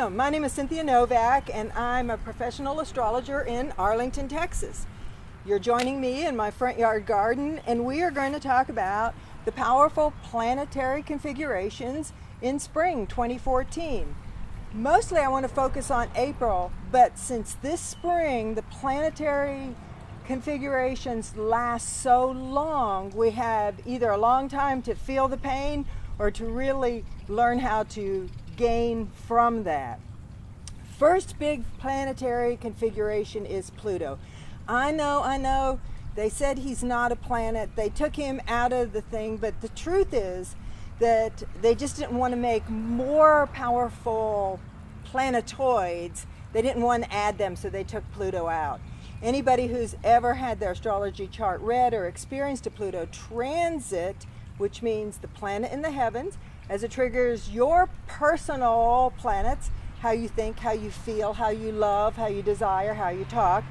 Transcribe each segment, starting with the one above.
Welcome. My name is Cynthia Novak, and I'm a professional astrologer in Arlington, Texas. You're joining me in my front yard garden, and we are going to talk about the powerful planetary configurations in spring 2014. Mostly I want to focus on April, but since this spring the planetary configurations last so long, we have either a long time to feel the pain or to really learn how to gain from that. First big planetary configuration is Pluto. I know, they said he's not a planet. They took him out of the thing, but the truth is that they just didn't want to make more powerful planetoids. They didn't want to add them, so they took Pluto out. Anybody who's ever had their astrology chart read or experienced a Pluto transit, which means the planet in the heavens, as it triggers your personal planets, how you think, how you feel, how you love, how you desire, how you talk,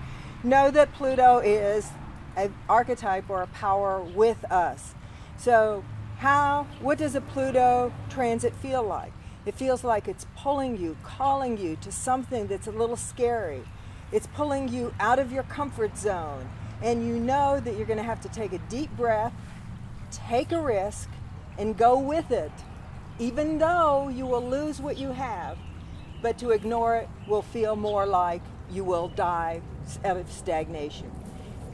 know that Pluto is an archetype or a power with us. So what does a Pluto transit feel like? It feels like it's pulling you, calling you to something that's a little scary. It's pulling you out of your comfort zone, and you know that you're going to have to take a deep breath, take a risk, and go with it, even though you will lose what you have. But to ignore it will feel more like you will die of stagnation.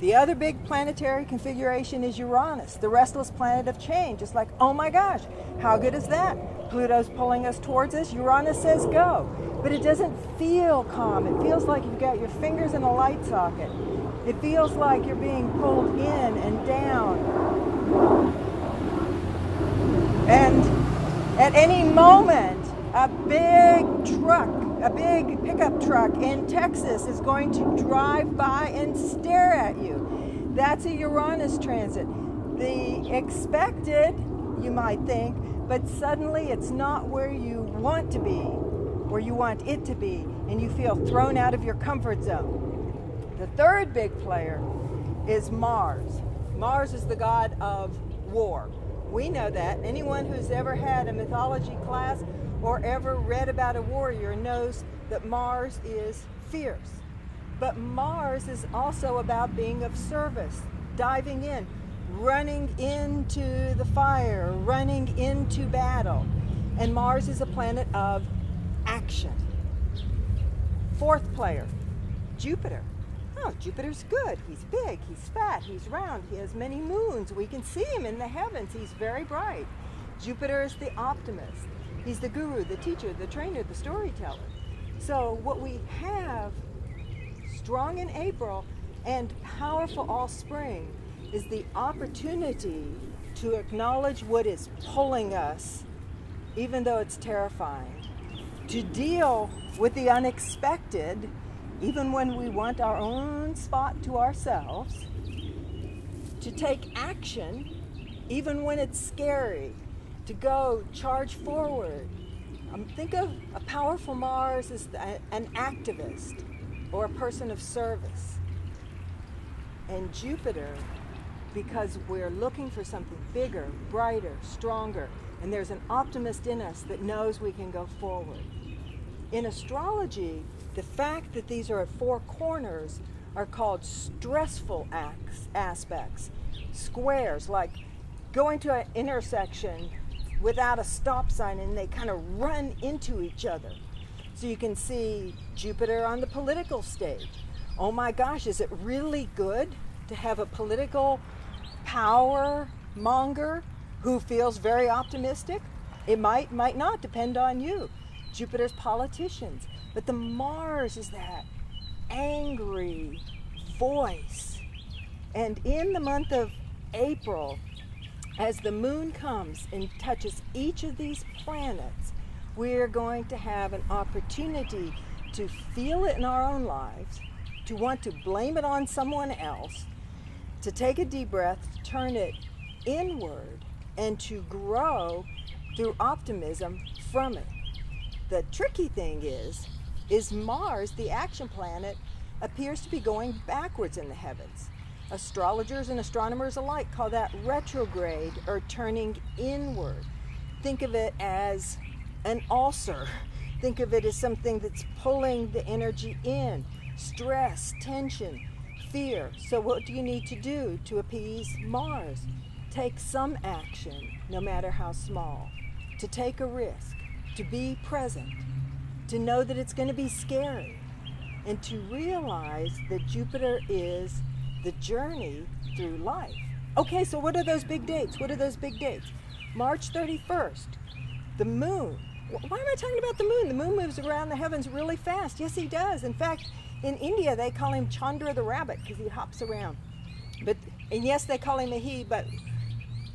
The other big planetary configuration is Uranus, the restless planet of change. It's like, oh my gosh, how good is that? Pluto's pulling us towards us. Uranus says go. But it doesn't feel calm. It feels like you've got your fingers in a light socket. It feels like you're being pulled in and down. And at any moment, a big pickup truck in Texas is going to drive by and stare at you. That's a Uranus transit. The expected, you might think, but suddenly it's not where you want to be, where you want it to be, and you feel thrown out of your comfort zone. The third big player is Mars. Mars is the god of war. We know that. Anyone who's ever had a mythology class or ever read about a warrior knows that Mars is fierce. But Mars is also about being of service, diving in, running into the fire, running into battle. And Mars is a planet of action. Fourth player, Jupiter. Oh, Jupiter's good. He's big, he's fat, he's round, he has many moons. We can see him in the heavens. He's very bright. Jupiter is the optimist. He's the guru, the teacher, the trainer, the storyteller. So what we have strong in April and powerful all spring is the opportunity to acknowledge what is pulling us, even though it's terrifying, to deal with the unexpected, even when we want our own spot to ourselves, to take action, even when it's scary, to go charge forward. Think of a powerful Mars as an activist or a person of service. And Jupiter, because we're looking for something bigger, brighter, stronger, and there's an optimist in us that knows we can go forward. In astrology, the fact that these are at four corners are called stressful aspects. Squares, like going to an intersection without a stop sign and they kind of run into each other. So you can see Jupiter on the political stage. Oh my gosh, is it really good to have a political power monger who feels very optimistic? It might not, depend on you. Jupiter's politicians. But the Mars is that angry voice. And in the month of April, as the moon comes and touches each of these planets, we're going to have an opportunity to feel it in our own lives, to want to blame it on someone else, to take a deep breath, turn it inward, and to grow through optimism from it. The tricky thing is Mars, the action planet, appears to be going backwards in the heavens. Astrologers and astronomers alike call that retrograde or turning inward. Think of it as an ulcer Think of it as something that's pulling the energy in. Stress, tension, fear. So what do you need to do to appease Mars? Take some action, no matter how small. To take a risk, to be present, to know that it's going to be scary, and to realize that Jupiter is the journey through life. Okay, so what are those big dates? What are those big dates? March 31st, the moon. Why am I talking about the moon? The moon moves around the heavens really fast. Yes, he does. In fact, in India, they call him Chandra the rabbit because he hops around. And yes, they call him a he, but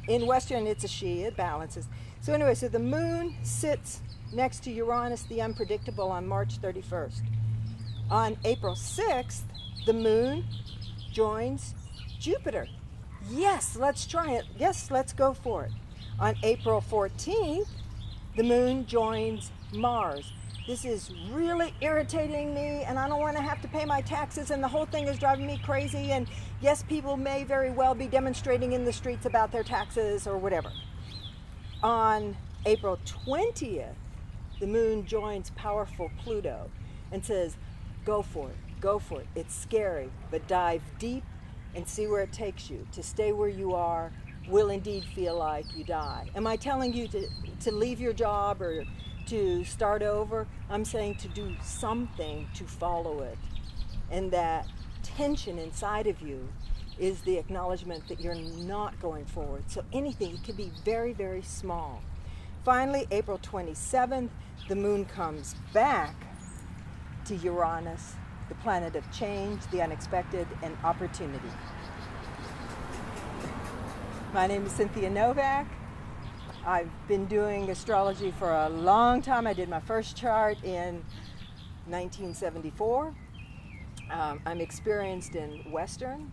in Western, it's a she. It balances. So anyway, so the moon sits next to Uranus, the unpredictable, on March 31st. On April 6th, the moon joins Jupiter. Yes, let's try it. Yes, let's go for it. On April 14th, the moon joins Mars. This is really irritating me, and I don't want to have to pay my taxes, and the whole thing is driving me crazy. And yes, people may very well be demonstrating in the streets about their taxes or whatever. On April 20th, the moon joins powerful Pluto and says, go for it, go for it. It's scary, but dive deep and see where it takes you. To stay where you are will indeed feel like you die. Am I telling you to leave your job or to start over? I'm saying to do something to follow it. And that tension inside of you is the acknowledgement that you're not going forward. So anything, it can be very, very small. Finally, April 27th, the moon comes back to Uranus, the planet of change, the unexpected, and opportunity. My name is Cynthia Novak. I've been doing astrology for a long time. I did my first chart in 1974. I'm experienced in Western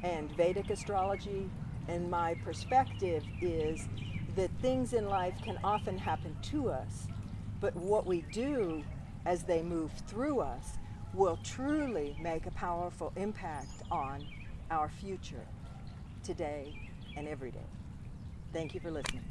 and Vedic astrology, and my perspective is that things in life can often happen to us, but what we do as they move through us will truly make a powerful impact on our future, today and every day. Thank you for listening.